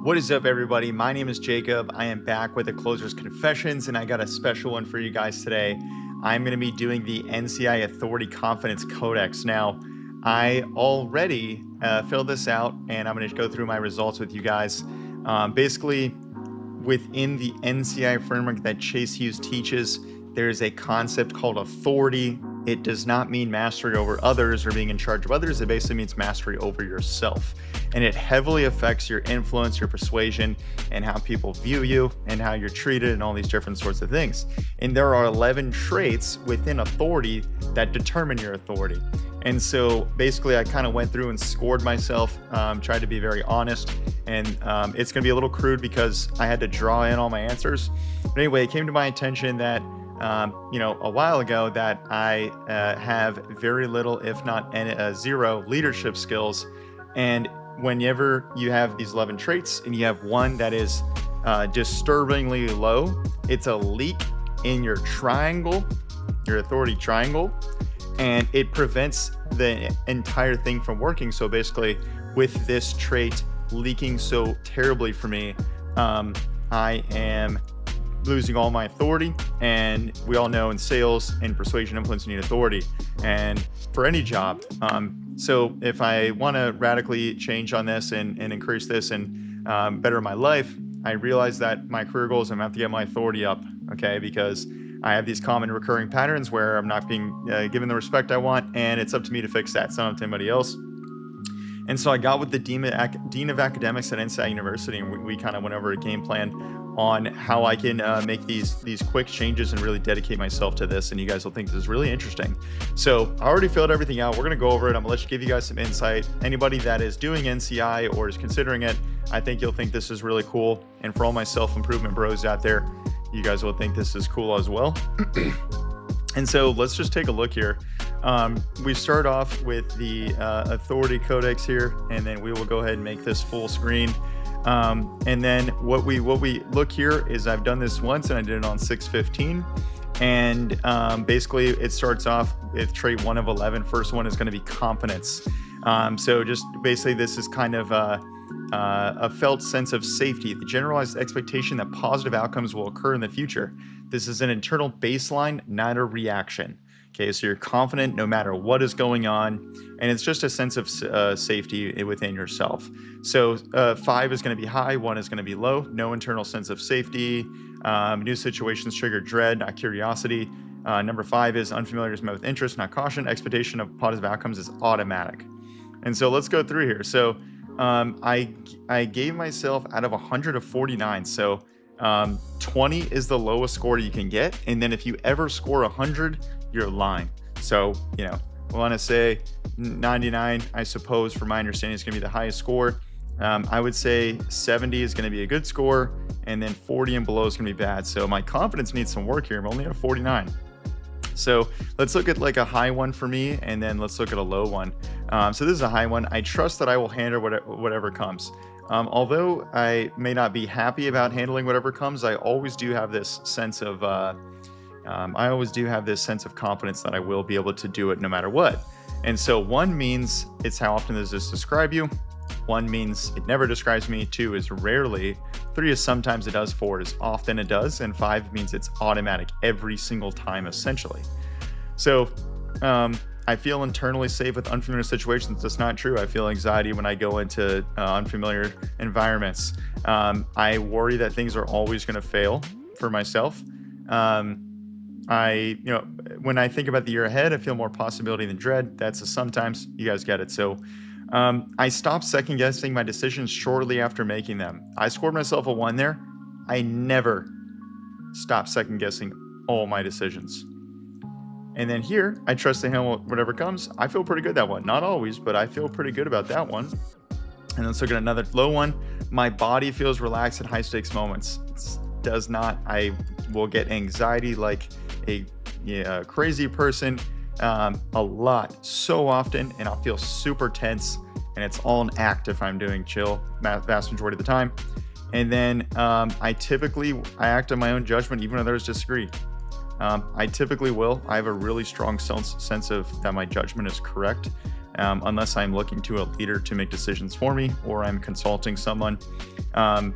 What is up, everybody? My name is Jacob. I am back with the Closer's Confessions, and I got a special one for you guys today. I'm going to be doing the NCI Authority Confidence Codex. Now, I already filled this out, and I'm going to go through my results with you guys. Basically, within the NCI framework that Chase Hughes teaches, there is a concept called authority. It does not mean mastery over others or being in charge of others. It basically means mastery over yourself. And it heavily affects your influence, your persuasion, and how people view you and how you're treated and all these different sorts of things. And there are 11 traits within authority that determine your authority. And so basically I kind of went through and scored myself, tried to be very honest. And it's going to be a little crude because I had to draw in all my answers. But anyway, it came to my attention that a while ago that I have very little, if not zero, leadership skills. And whenever you have these 11 traits and you have one that is disturbingly low, it's a leak in your triangle, your authority triangle, and it prevents the entire thing from working. So basically, with this trait leaking so terribly for me, I am losing all my authority. And we all know in sales and persuasion, influence, you need authority, and for any job. So if I want to radically change on this and increase this and better my life, I realize that my career goals, I'm going to have to get my authority up, okay? Because I have these common recurring patterns where I'm not being given the respect I want, and it's up to me to fix that. It's not up to anybody else. And so I got with the Dean of Academics at NCI University, and we kind of went over a game plan on how I can make these quick changes and really dedicate myself to this. And you guys will think this is really interesting. So I already filled everything out. We're going to go over it. I'm going to give you guys some insight. Anybody that is doing NCI or is considering it, I think you'll think this is really cool. And for all my self-improvement bros out there, you guys will think this is cool as well. And so let's just take a look here. We start off with the Authority Codex here, and then we will go ahead and make this full screen. And then what we look here is I've done this once and I did it on 6/15. And basically it starts off with trait 1 of 11. First one is going to be confidence. So just basically this is kind of a felt sense of safety, the generalized expectation that positive outcomes will occur in the future. This is an internal baseline, not a reaction. Okay, so you're confident no matter what is going on, and it's just a sense of safety within yourself. So 5 is going to be high, 1 is going to be low. No internal sense of safety. New situations trigger dread, not curiosity. Number 5 is unfamiliar is met with interest, not caution. Expectation of positive outcomes is automatic. And so let's go through here. So I gave myself out of 100 a 49. So 20 is the lowest score you can get. And then if you ever score 100, you're lying. So, we want to say 99, I suppose, for my understanding, is going to be the highest score. I would say 70 is going to be a good score, and then 40 and below is going to be bad. So my confidence needs some work here. I'm only at a 49. So let's look at like a high one for me, and then let's look at a low one. So this is a high one. I trust that I will handle whatever comes. Although I may not be happy about handling whatever comes, I always do have this sense of confidence that I will be able to do it no matter what. And so 1 means it's how often does this describe you. 1 means it never describes me. 2 is rarely. 3 is sometimes it does. 4 is often it does. And 5 means it's automatic every single time, essentially. So I feel internally safe with unfamiliar situations. That's not true. I feel anxiety when I go into unfamiliar environments. I worry that things are always going to fail for myself. When I think about the year ahead, I feel more possibility than dread. That's a sometimes. You guys get it. So I stopped second guessing my decisions shortly after making them. I scored myself a 1 there. I never stopped second guessing all my decisions. And then here, I trust to handle whatever comes. I feel pretty good that one. Not always, but I feel pretty good about that one. And let's look at another low one. My body feels relaxed at high stakes moments. Does not. I will get anxiety like a crazy person a lot, so often, and I'll feel super tense, and it's all an act if I'm doing chill vast majority of the time. And then I act on my own judgment even when others disagree. I typically will. I have a really strong sense of that my judgment is correct. unless I'm looking to a leader to make decisions for me or I'm consulting someone. And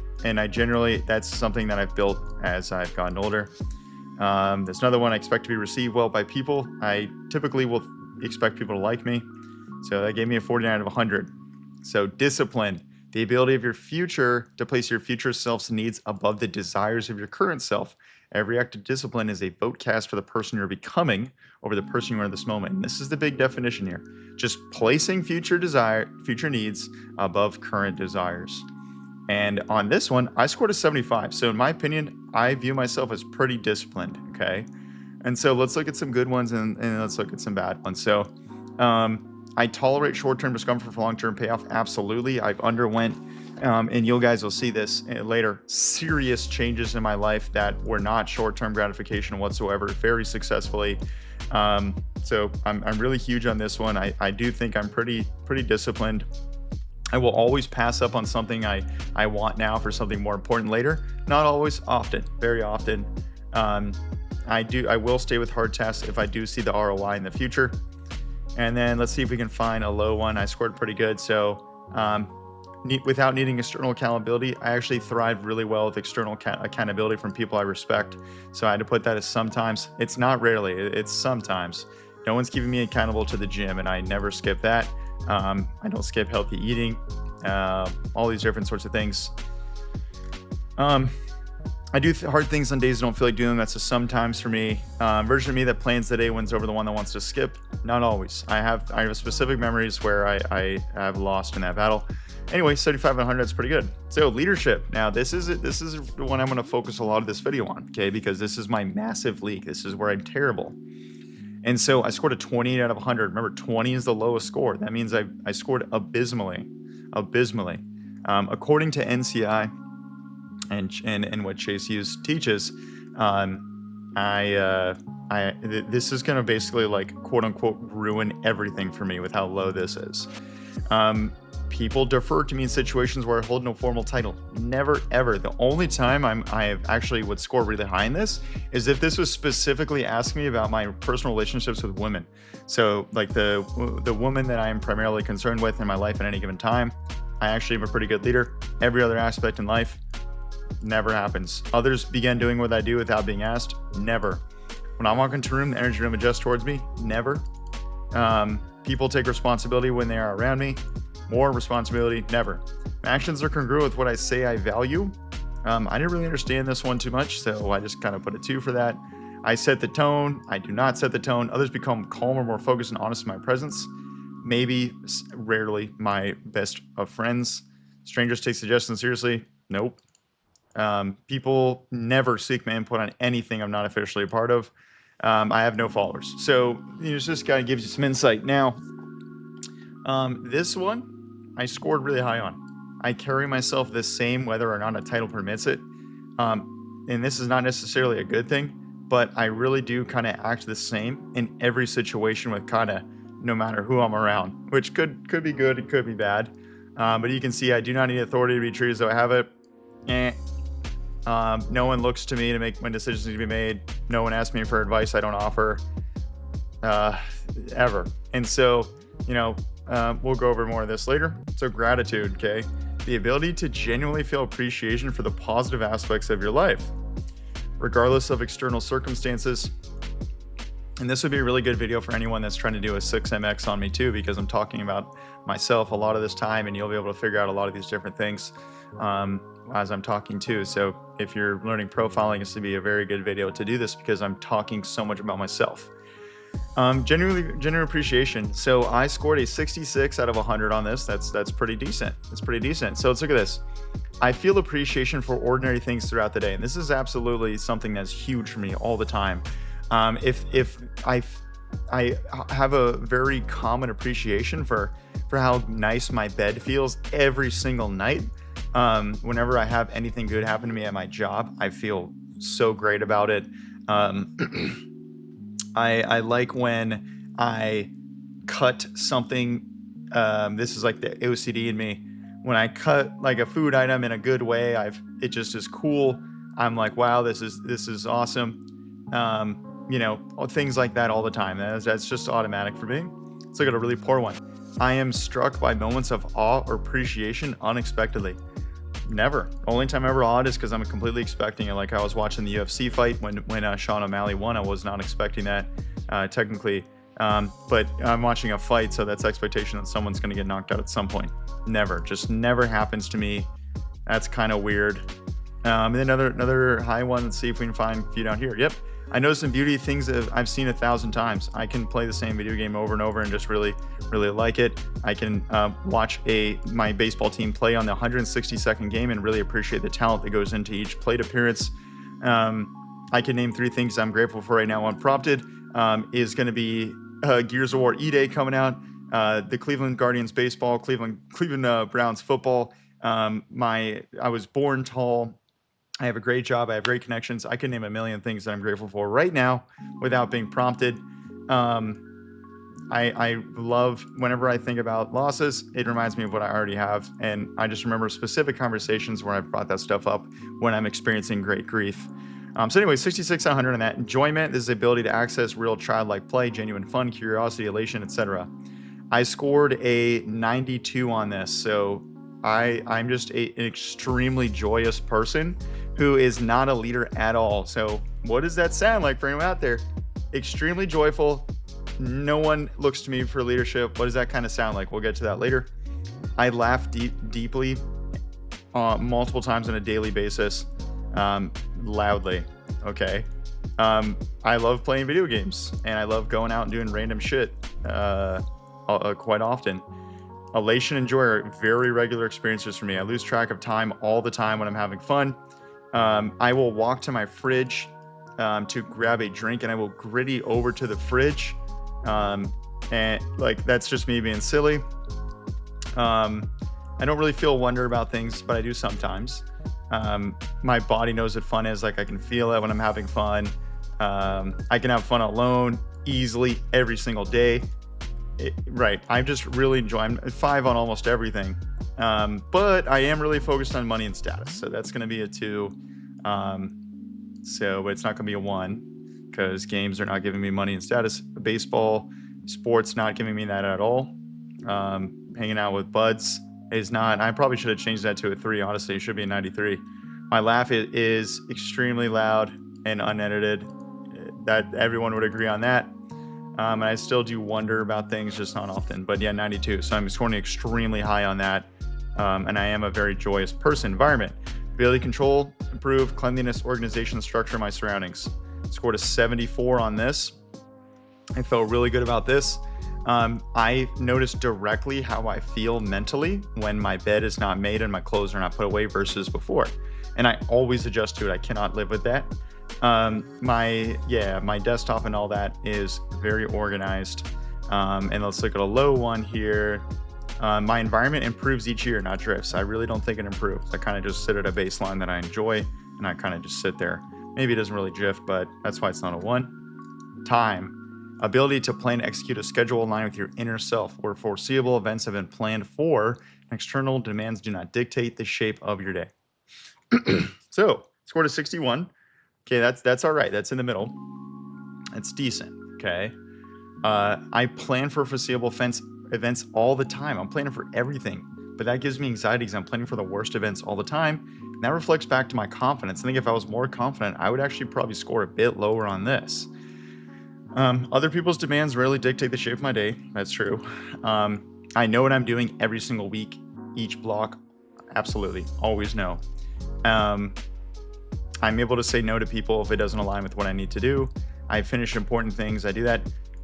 that's something that I've built as I've gotten older. There's another one. I expect to be received well by people. I typically will expect people to like me. So that gave me a 49 out of 100. So discipline, the ability of your future to place your future self's needs above the desires of your current self. Every act of discipline is a vote cast for the person you're becoming over the person you are in this moment. And this is the big definition here. Just placing future needs above current desires. And on this one, I scored a 75. So in my opinion, I view myself as pretty disciplined, okay? And so let's look at some good ones and let's look at some bad ones. So I tolerate short-term discomfort for long-term payoff. Absolutely. I've underwent, and you guys will see this later, serious changes in my life that were not short-term gratification whatsoever, very successfully. So I'm really huge on this one. I do think I'm pretty disciplined. I will always pass up on something I want now for something more important later. Not always, often, very often. I will stay with hard tasks if I do see the ROI in the future. And then let's see if we can find a low one. I scored pretty good. So without needing external accountability, I actually thrive really well with external accountability from people I respect. So I had to put that as sometimes. It's not rarely, it's sometimes. No one's keeping me accountable to the gym, and I never skip that. I don't skip healthy eating, all these different sorts of things. I do hard things on days I don't feel like doing them. That's a sometimes for me. Version of me that plans the day wins over the one that wants to skip. Not always. I have specific memories where I have lost in that battle. Anyway, 75 and 100, that's pretty good. So leadership. Now this is the one I'm going to focus a lot of this video on, okay? Because this is my massive leak. This is where I'm terrible. And so I scored a 28 out of 100. Remember, 20 is the lowest score. That means I scored abysmally. According to NCI and what Chase Hughes teaches, this is going to basically like quote unquote ruin everything for me with how low this is. People defer to me in situations where I hold no formal title. Never, ever. The only time I actually would score really high in this is if this was specifically asking me about my personal relationships with women. So like the woman that I am primarily concerned with in my life at any given time, I actually am a pretty good leader. Every other aspect in life, never happens. Others begin doing what I do without being asked. Never. When I walk into a room, the energy room adjusts towards me. Never. People take responsibility when they are around me. More responsibility, never. My actions are congruent with what I say I value. I didn't really understand this one too much, so I just kind of put a 2 for that. I set the tone. I do not set the tone. Others become calmer, more focused, and honest in my presence. Maybe, rarely, my best of friends. Strangers take suggestions seriously. Nope. People never seek my input on anything I'm not officially a part of. I have no followers. So this just kind of gives you some insight. Now, this one, I scored really high on. I carry myself the same whether or not a title permits it. And this is not necessarily a good thing, but I really do kind of act the same in every situation with kind of no matter who I'm around, which could be good, it could be bad. But you can see I do not need authority to be treated as though I have it. No one looks to me to make when decisions need to be made. No one asks me for advice I don't offer ever. And so, we'll go over more of this later. So gratitude, okay? The ability to genuinely feel appreciation for the positive aspects of your life, regardless of external circumstances. And this would be a really good video for anyone that's trying to do a 6MX on me too, because I'm talking about myself a lot of this time, and you'll be able to figure out a lot of these different things as I'm talking too. So if you're learning profiling, this would be a very good video to do this because I'm talking so much about myself. Genuine appreciation. So I scored a 66 out of 100 on this. That's pretty decent. It's pretty decent. So let's look at this. I feel appreciation for ordinary things throughout the day. And this is absolutely something that's huge for me all the time. If I have a very common appreciation for how nice my bed feels every single night. Whenever I have anything good happen to me at my job, I feel so great about it. I like when I cut something. This is like the OCD in me. When I cut like a food item in a good way, it just is cool. I'm like, wow, this is awesome. Things like that all the time. That's just automatic for me. Let's look at a really poor one. I am struck by moments of awe or appreciation unexpectedly. Never. Only time I ever awed is because I'm completely expecting it. Like I was watching the UFC fight when Sean O'Malley won. I was not expecting that technically. But I'm watching a fight, so that's expectation that someone's going to get knocked out at some point. Never. Just never happens to me. That's kind of weird. And then another high one. Let's see if we can find a few down here. Yep. I know some beauty things that I've seen 1,000 times. I can play the same video game over and over and just really, really like it. I can watch my baseball team play on the 162nd game and really appreciate the talent that goes into each plate appearance. I can name 3 things I'm grateful for right now unprompted. Is going to be Gears of War E-Day coming out, the Cleveland Guardians baseball, Cleveland Browns football. I was born tall. I have a great job. I have great connections. I can name a million things that I'm grateful for right now without being prompted. I love whenever I think about losses, it reminds me of what I already have. And I just remember specific conversations where I've brought that stuff up when I'm experiencing great grief. So anyway, 66 out of 100 on that. Enjoyment, this is the ability to access real childlike play, genuine fun, curiosity, elation, etc. I scored a 92 on this. So I'm just an extremely joyous person who is not a leader at all. So what does that sound like for anyone out there? Extremely joyful. No one looks to me for leadership. What does that kind of sound like? We'll get to that later. I laugh deeply multiple times on a daily basis, loudly. Okay. I love playing video games and I love going out and doing random shit quite often. Elation and joy are very regular experiences for me. I lose track of time all the time when I'm having fun. I will walk to my fridge to grab a drink and I will gritty over to the fridge. And like, that's just me being silly. I don't really feel wonder about things, but I do sometimes. My body knows what fun is. Like I can feel it when I'm having fun. I can have fun alone easily every single day. Right. I'm just really enjoying 5 on almost everything. But I am really focused on money and status. So that's going to be a 2. But it's not going to be a 1 because games are not giving me money and status. Baseball, sports, not giving me that at all. Hanging out with buds is not. I probably should have changed that to a 3. Honestly, it should be a 93. My laugh is extremely loud and unedited. That everyone would agree on that. And I still do wonder about things, just not often. But yeah, 92. So I'm scoring extremely high on that. And I am a very joyous person. Environment, ability to control, improve cleanliness, organization, structure of my surroundings. Scored a 74 on this. I felt really good about this. I noticed directly how I feel mentally when my bed is not made and my clothes are not put away versus before. And I always adjust to it. I cannot live with that. My desktop and all that is very organized. And let's look at a low one here. My environment improves each year, not drifts. I really don't think it improves. I kind of just sit at a baseline that I enjoy and I kind of just sit there. Maybe it doesn't really drift, but that's why it's not a 1. Time, ability to plan and execute a schedule aligned with your inner self, where foreseeable events have been planned for and external demands do not dictate the shape of your day. So scored a 61. Okay, that's all right. That's in the middle. That's decent. Okay. I plan for foreseeable events all the time. I'm planning for everything, but that gives me anxiety because I'm planning for the worst events all the time. And that reflects back to my confidence. I think if I was more confident, I would actually probably score a bit lower on this. Other people's demands rarely dictate the shape of my day. That's true. I know what I'm doing every single week, each block. Absolutely. Always know. I'm able to say no to people if it doesn't align with what I need to do. I finish important things. I do that.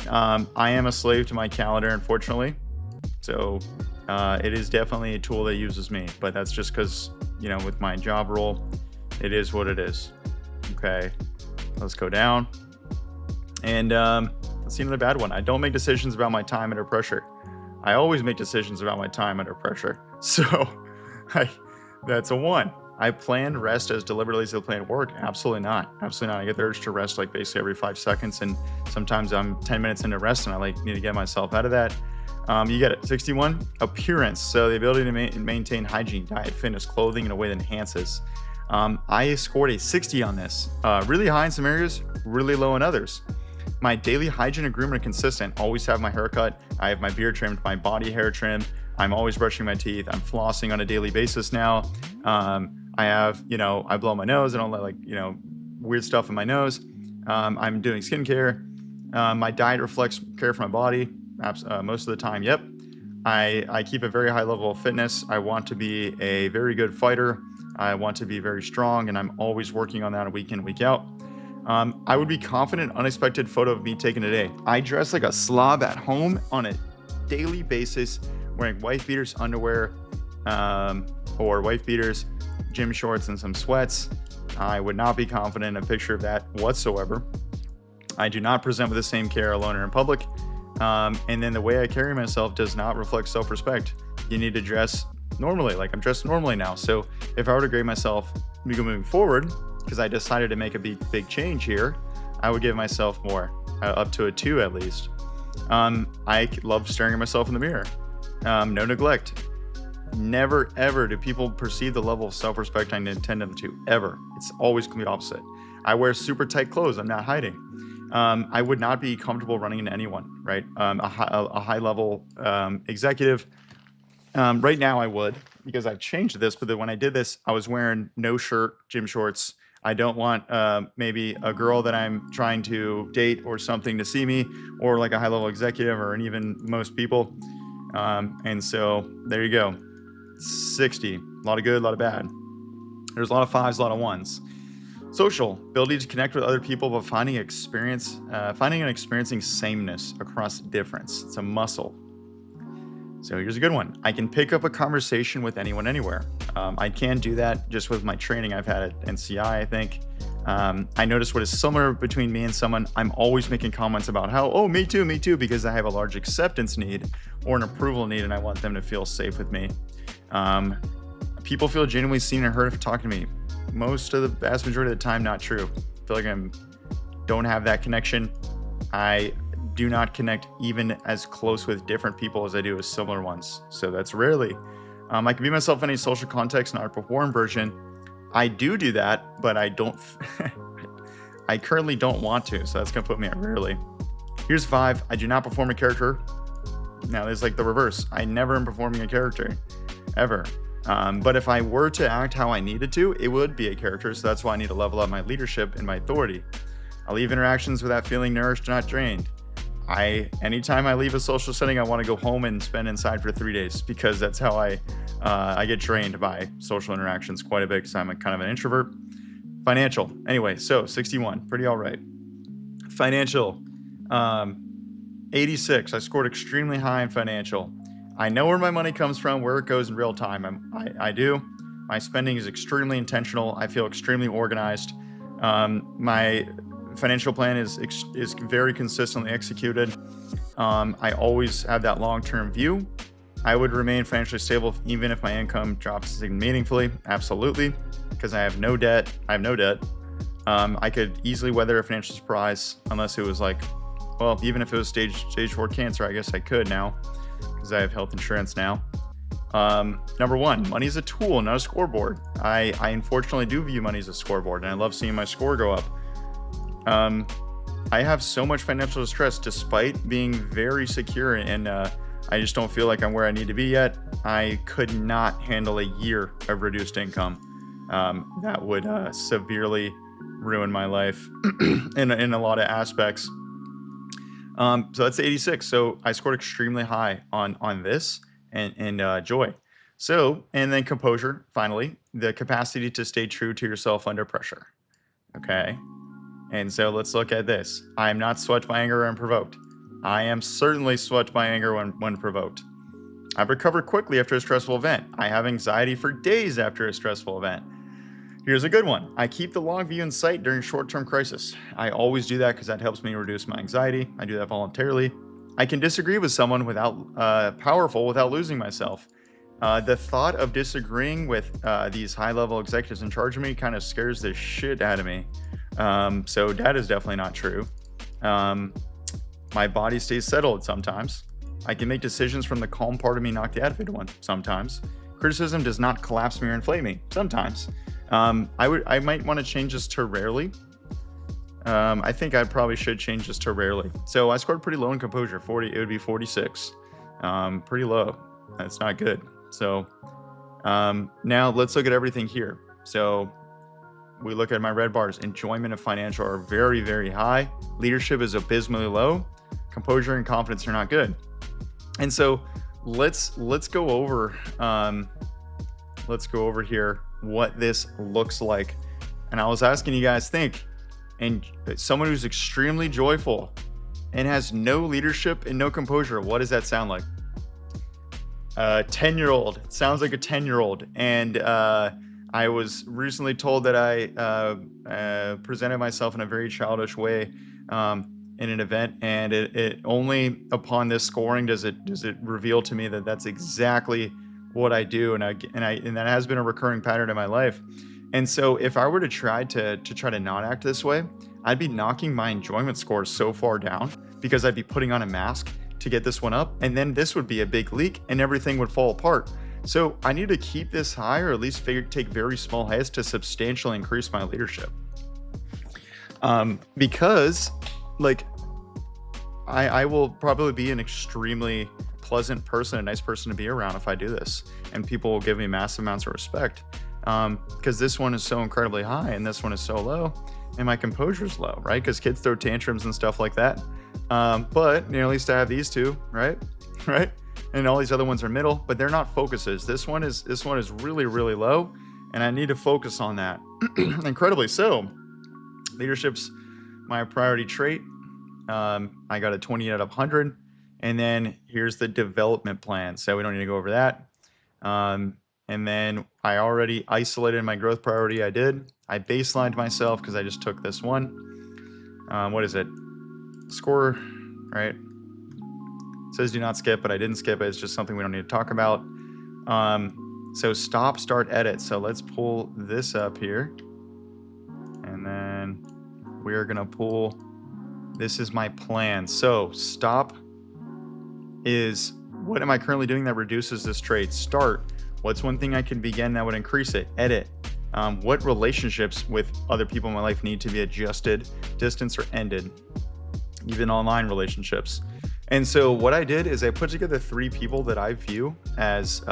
I am a slave to my calendar, unfortunately. So it is definitely a tool that uses me, but that's just because, with my job role, it is what it is. Okay, let's go down. And let's see another bad one. I don't make decisions about my time under pressure. I always make decisions about my time under pressure. So that's a 1. I plan rest as deliberately as I plan work. Absolutely not. Absolutely not. I get the urge to rest like basically every 5 seconds. And sometimes I'm 10 minutes into rest and I need to get myself out of that. You get it. 61, appearance. So the ability to maintain hygiene, diet, fitness, clothing in a way that enhances. I scored a 60 on this. Really high in some areas, really low in others. My daily hygiene and grooming are consistent. Always have my hair cut. I have my beard trimmed, my body hair trimmed. I'm always brushing my teeth. I'm flossing on a daily basis now. I have, I blow my nose. I don't let weird stuff in my nose. I'm doing skincare. My diet reflects care for my body most of the time. Yep. I keep a very high level of fitness. I want to be a very good fighter. I want to be very strong, and I'm always working on that week in, week out. I would be confident, unexpected photo of me taken today. I dress like a slob at home on a daily basis, wearing wife beaters, underwear, or wife beaters, gym shorts, and some sweats. I would not be confident in a picture of that whatsoever. I do not present with the same care alone or in public. And then the way I carry myself does not reflect self-respect. You need to dress normally, like I'm dressed normally now. So if I were to grade myself moving forward, because I decided to make a big change here, I would give myself more, up to a 2 at least. I love staring at myself in the mirror. No neglect. Never, ever do people perceive the level of self-respect I intend them to, ever. It's always complete opposite. I wear super tight clothes. I'm not hiding. I would not be comfortable running into anyone, right? A high-level executive. Right now I would, because I've changed this, but then when I did this, I was wearing no shirt, gym shorts. I don't want maybe a girl that I'm trying to date or something to see me, or like a high-level executive, or even most people. And so there you go. 60. A lot of good, a lot of bad. There's a lot of 5s, a lot of 1s. Social, ability to connect with other people, but finding and experiencing sameness across difference. It's a muscle. So here's a good one. I can pick up a conversation with anyone, anywhere. I can do that just with my training I've had at NCI, I think. I notice what is similar between me and someone. I'm always making comments about how, oh, me too, because I have a large acceptance need or an approval need, and I want them to feel safe with me. People feel genuinely seen and heard if talking to me. Most of the vast majority of the time, not true. I feel like I don't have that connection. I do not connect even as close with different people as I do with similar ones. So that's rarely. I can be myself in any social context, not a perform version. I do that, but I don't. I currently don't want to, so that's gonna put me at rarely. Here's 5. I do not perform a character. Now there's like the reverse. I never am performing a character, ever. But if I were to act how I needed to, it would be a character. So that's why I need to level up my leadership and my authority. I leave interactions without feeling nourished, not drained. Anytime I leave a social setting, I want to go home and spend inside for 3 days, because that's how I get drained by social interactions quite a bit, because I'm kind of an introvert. Financial. Anyway, so 61, pretty all right. Financial, 86. I scored extremely high in financial. I know where my money comes from, where it goes in real time. I do. My spending is extremely intentional. I feel extremely organized. My financial plan is very consistently executed. I always have that long-term view. I would remain financially stable even if my income drops meaningfully. Absolutely, because I have no debt. I could easily weather a financial surprise, unless it was even if it was stage 4 cancer, I guess I could now, because I have health insurance now. Number 1, money is a tool, not a scoreboard. I unfortunately do view money as a scoreboard, and I love seeing my score go up. I have so much financial distress despite being very secure, and I just don't feel like I'm where I need to be yet. I could not handle a year of reduced income. That would severely ruin my life in a lot of aspects. So that's 86. So I scored extremely high on this and joy. So, and then composure, finally, the capacity to stay true to yourself under pressure. Okay. And so let's look at this. I am not swept by anger or unprovoked. I am certainly swept by anger when provoked. I've recovered quickly after a stressful event. I have anxiety for days after a stressful event. Here's a good one. I keep the long view in sight during short-term crisis. I always do that because that helps me reduce my anxiety. I do that voluntarily. I can disagree with someone without losing myself. The thought of disagreeing with these high-level executives in charge of me kind of scares the shit out of me. So that is definitely not true. My body stays settled sometimes. I can make decisions from the calm part of me, not the agitated one sometimes. Criticism does not collapse me or inflate me sometimes. I might want to change this to rarely. I think I probably should change this to rarely. So I scored pretty low in composure, 40. It would be 46. Pretty low. That's not good. So now let's look at everything here. So we look at my red bars. Enjoyment and financial are very, very high. Leadership is abysmally low. Composure and confidence are not good. And so let's go over here what this looks like. And I was asking you guys, think, and someone who's extremely joyful and has no leadership and no composure, what does that sound like? 10-year-old. It sounds like a 10-year-old. And I was recently told that I presented myself in a very childish way in an event, and it only upon this scoring does it reveal to me that that's exactly what I do, and that has been a recurring pattern in my life. And so if I were to try to not act this way, I'd be knocking my enjoyment scores so far down because I'd be putting on a mask to get this one up, and then this would be a big leak and everything would fall apart. So I need to keep this high, or at least take very small hits to substantially increase my leadership. Because like I will probably be an extremely pleasant person, a nice person to be around if I do this, and people will give me massive amounts of respect. Because this one is so incredibly high and this one is so low, and my composure is low, right? Because kids throw tantrums and stuff like that. But at least I have these two, right? Right? And all these other ones are middle, but they're not focuses. This one is really, really low, and I need to focus on that. Incredibly so. Leadership's my priority trait. I got a 20 out of 100. And then here's the development plan. So we don't need to go over that. And then I already isolated my growth priority. I baselined myself because I just took this one. What is it? Score, right? It says do not skip, but I didn't skip it. It's just something we don't need to talk about. So stop, start, edit. So let's pull this up here. And then we're going to pull, this is my plan. So stop is, what am I currently doing that reduces this trait? Start, what's one thing I can begin that would increase it? Edit, what relationships with other people in my life need to be adjusted, distanced, or ended? Even online relationships. And so what I did is I put together 3 people that I view as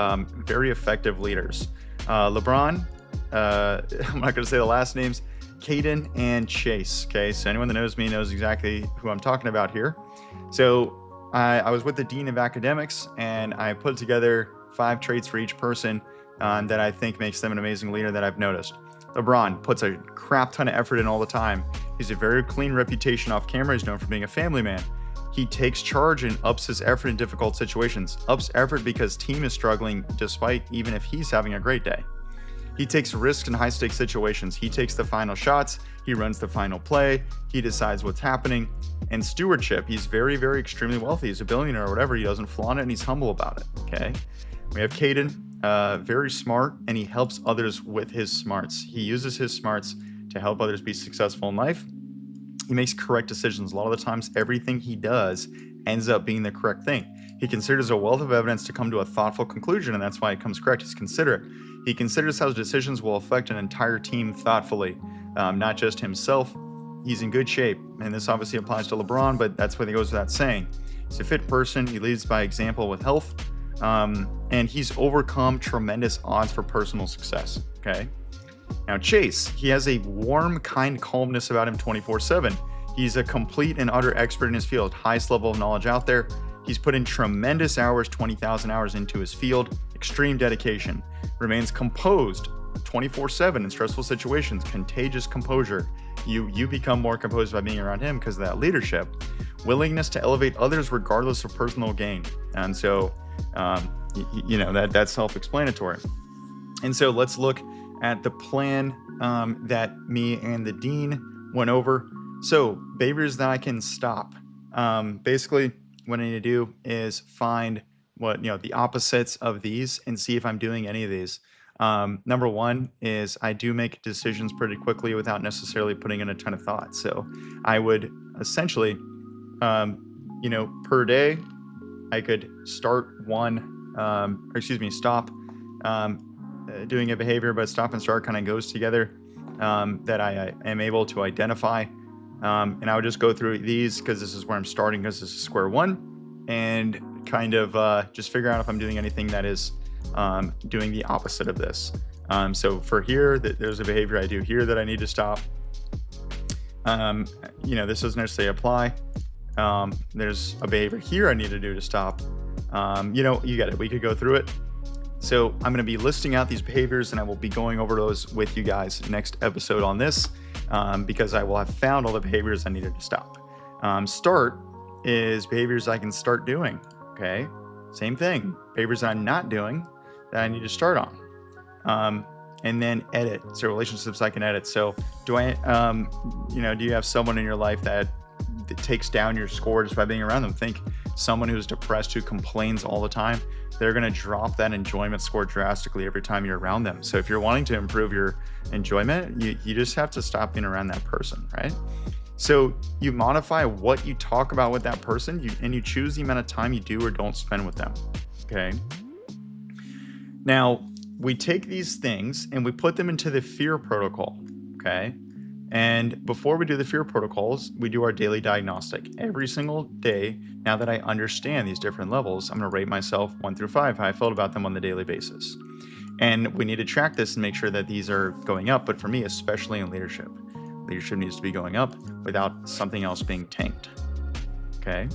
very effective leaders. LeBron, I'm not going to say the last names, Caden and Chase. Okay, so anyone that knows me knows exactly who I'm talking about here. So I was with the Dean of Academics, and I put together 5 traits for each person that I think makes them an amazing leader that I've noticed. LeBron puts a crap ton of effort in all the time. He's a very clean reputation off camera. He's known for being a family man. He takes charge and ups his effort in difficult situations. Ups effort because team is struggling despite even if he's having a great day. He takes risks in high-stakes situations. He takes the final shots. He runs the final play. He decides what's happening. And stewardship, he's very, very extremely wealthy. He's a billionaire or whatever. He doesn't flaunt it, and he's humble about it, okay? We have Caden, very smart, and he helps others with his smarts. He uses his smarts to help others be successful in life. He makes correct decisions. A lot of the times, everything he does ends up being the correct thing. He considers a wealth of evidence to come to a thoughtful conclusion, and that's why it comes correct. He's considerate. He considers how his decisions will affect an entire team thoughtfully, not just himself. He's in good shape, and this obviously applies to LeBron, but that's what it goes without saying. He's a fit person. He leads by example with health, and he's overcome tremendous odds for personal success, okay? Now, Chase, he has a warm, kind calmness about him 24/7. He's a complete and utter expert in his field, highest level of knowledge out there. He's put in tremendous hours, 20,000 hours into his field, extreme dedication, remains composed 24/7 in stressful situations, contagious composure. You become more composed by being around him because of that leadership. Willingness to elevate others regardless of personal gain. And so, that's self-explanatory. And so let's look at the plan that me and the dean went over. So behaviors that I can stop. Basically, what I need to do is find the opposites of these and see if I'm doing any of these. Number one is I do make decisions pretty quickly without necessarily putting in a ton of thought. So I would essentially, per day, I could stop doing a behavior, but stop and start kind of goes together, that I am able to identify And I would just go through these because this is where I'm starting, because this is square one, and kind of just figure out if I'm doing anything that is doing the opposite of this. So for here, there's a behavior I do here that I need to stop. This doesn't necessarily apply. There's a behavior here I need to do to stop. You get it. We could go through it. So I'm going to be listing out these behaviors, and I will be going over those with you guys next episode on this, because I will have found all the behaviors I needed to stop. Start is behaviors I can start doing. Okay. Same thing. Behaviors I'm not doing that I need to start on. And then edit. So relationships I can edit. So do you have someone in your life that takes down your score just by being around them? Think someone who's depressed, who complains all the time. They're going to drop that enjoyment score drastically every time you're around them. So if you're wanting to improve your enjoyment, you just have to stop being around that person, right? So you modify what you talk about with that person, and you choose the amount of time you do or don't spend with them. Okay. Now, we take these things and we put them into the fear protocol. Okay. And before we do the fear protocols, we do our daily diagnostic. Every single day, now that I understand these different levels, I'm going to rate myself 1 through 5, how I felt about them on the daily basis. And we need to track this and make sure that these are going up. But for me, especially in leadership needs to be going up without something else being tanked. Okay.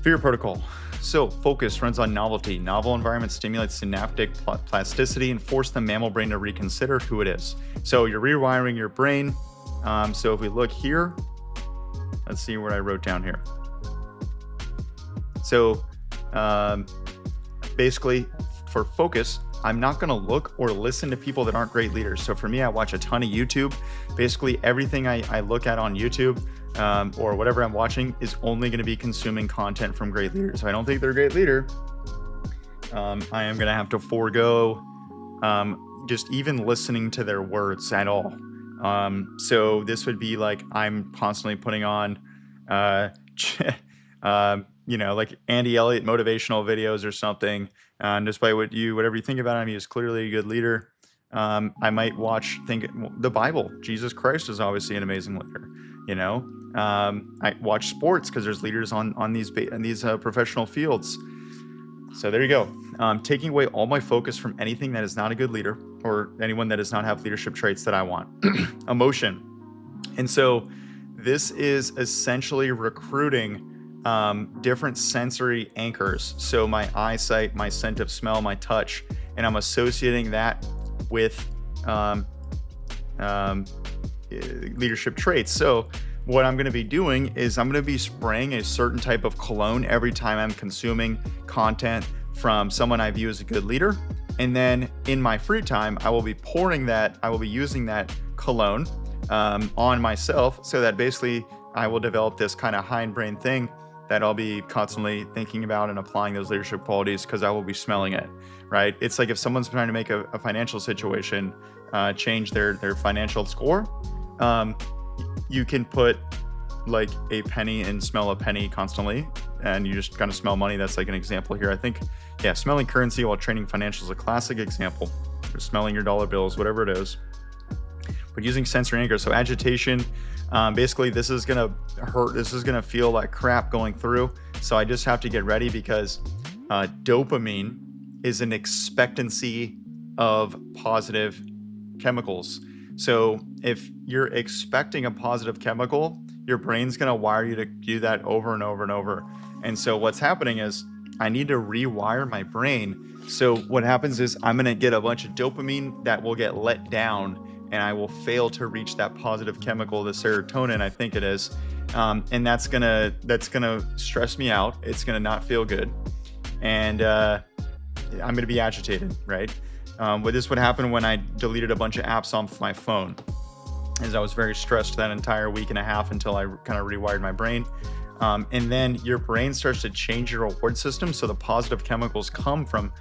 Fear protocol. So focus runs on novelty. Novel environment stimulates synaptic plasticity and force the mammal brain to reconsider who it is. So you're rewiring your brain. So if we look here, let's see what I wrote down here. So basically for focus, I'm not going to look or listen to people that aren't great leaders. So for me, I watch a ton of YouTube. Basically everything I look at on YouTube or whatever I'm watching is only going to be consuming content from great leaders. If I don't think they're a great leader, I am going to have to forego just even listening to their words at all. So this would be like I'm constantly putting on, like Andy Elliott motivational videos or something. Despite whatever you think about him, he is clearly a good leader. I might think the Bible. Jesus Christ is obviously an amazing leader. I watch sports because there's leaders on these professional fields. So there you go. Taking away all my focus from anything that is not a good leader or anyone that does not have leadership traits that I want. Emotion. And so this is essentially recruiting different sensory anchors. So my eyesight, my scent of smell, my touch, and I'm associating that with leadership traits. So what I'm going to be doing is I'm going to be spraying a certain type of cologne every time I'm consuming content from someone I view as a good leader. And then in my free time, I will be using that cologne on myself, so that basically I will develop this kind of hindbrain thing that I'll be constantly thinking about and applying those leadership qualities because I will be smelling it, right? It's like if someone's trying to make a financial situation change their financial score, you can put like a penny and smell a penny constantly, and you just kind of smell money. That's like an example here. I think, smelling currency while training financials is a classic example. Or smelling your dollar bills, whatever it is. But using sensory anchors, so agitation, basically this is gonna hurt. This is gonna feel like crap going through. So I just have to get ready because dopamine is an expectancy of positive chemicals. So if you're expecting a positive chemical, your brain's gonna wire you to do that over and over and over. And so what's happening is I need to rewire my brain. So what happens is I'm gonna get a bunch of dopamine that will get let down, and I will fail to reach that positive chemical, the serotonin, I think it is. And that's gonna stress me out. It's gonna not feel good. And I'm gonna be agitated, right? This would happen when I deleted a bunch of apps off my phone, as I was very stressed that entire week and a half until I kind of rewired my brain. And then your brain starts to change your reward system. So the positive chemicals come from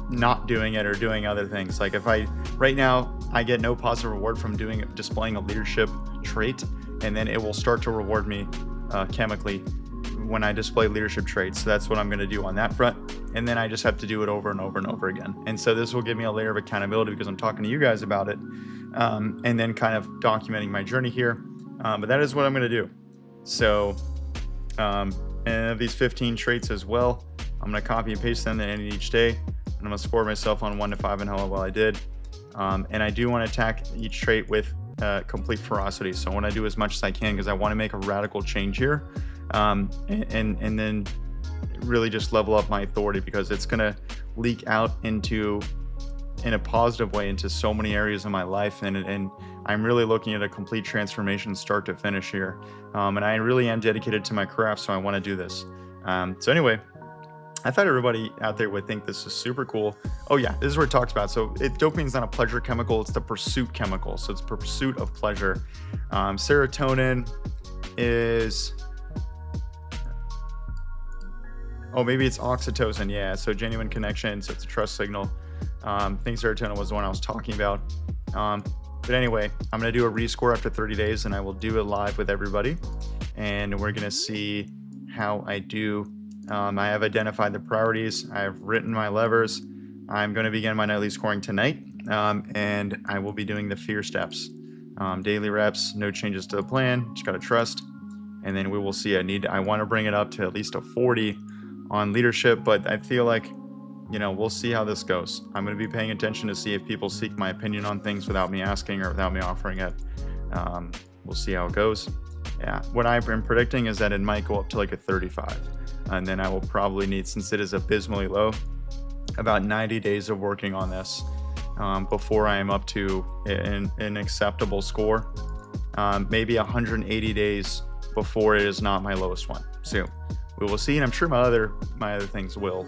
not doing it or doing other things. Like right now I get no positive reward from displaying a leadership trait, and then it will start to reward me chemically when I display leadership traits. So that's what I'm going to do on that front. And then I just have to do it over and over and over again. And so this will give me a layer of accountability because I'm talking to you guys about it. And then kind of documenting my journey here. But that is what I'm going to do. So, and of these 15 traits as well, I'm going to copy and paste them at the end of each day. And I'm going to score myself on 1 to 5 and how well I did. And I do want to attack each trait with complete ferocity. So I want to do as much as I can because I want to make a radical change here. And then really just level up my authority, because it's going to leak out into, in a positive way, into so many areas of my life. And I'm really looking at a complete transformation start to finish here. And I really am dedicated to my craft, so I want to do this. So anyway, I thought everybody out there would think this is super cool. Oh yeah, this is where it talks about. So dopamine is not a pleasure chemical, it's the pursuit chemical. So it's pursuit of pleasure. Serotonin is, oh, maybe it's oxytocin. Yeah, so genuine connection, so it's a trust signal. I think serotonin was the one I was talking about. But anyway, I'm going to do a rescore after 30 days, and I will do it live with everybody. And we're going to see how I do. I have identified the priorities. I've written my levers. I'm going to begin my nightly scoring tonight. And I will be doing the fear steps. Daily reps, no changes to the plan. Just got to trust. And then we will see. I want to bring it up to at least a 40 on leadership, but I feel like, we'll see how this goes. I'm going to be paying attention to see if people seek my opinion on things without me asking or without me offering it. We'll see how it goes. Yeah, what I've been predicting is that it might go up to like a 35. And then I will probably need, since it is abysmally low, about 90 days of working on this before I am up to an acceptable score. Maybe 180 days before it is not my lowest one. So we will see, and I'm sure my other things will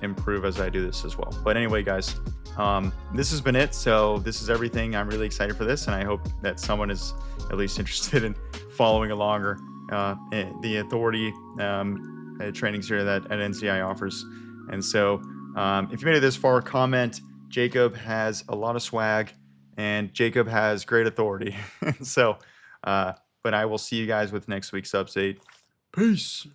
improve as I do this as well. But anyway, guys, this has been it. So this is everything. I'm really excited for this, and I hope that someone is at least interested in following along, or the authority trainings here that at NCI offers. And so if you made it this far, comment. Jacob has a lot of swag, and Jacob has great authority. So but I will see you guys with next week's update. Peace.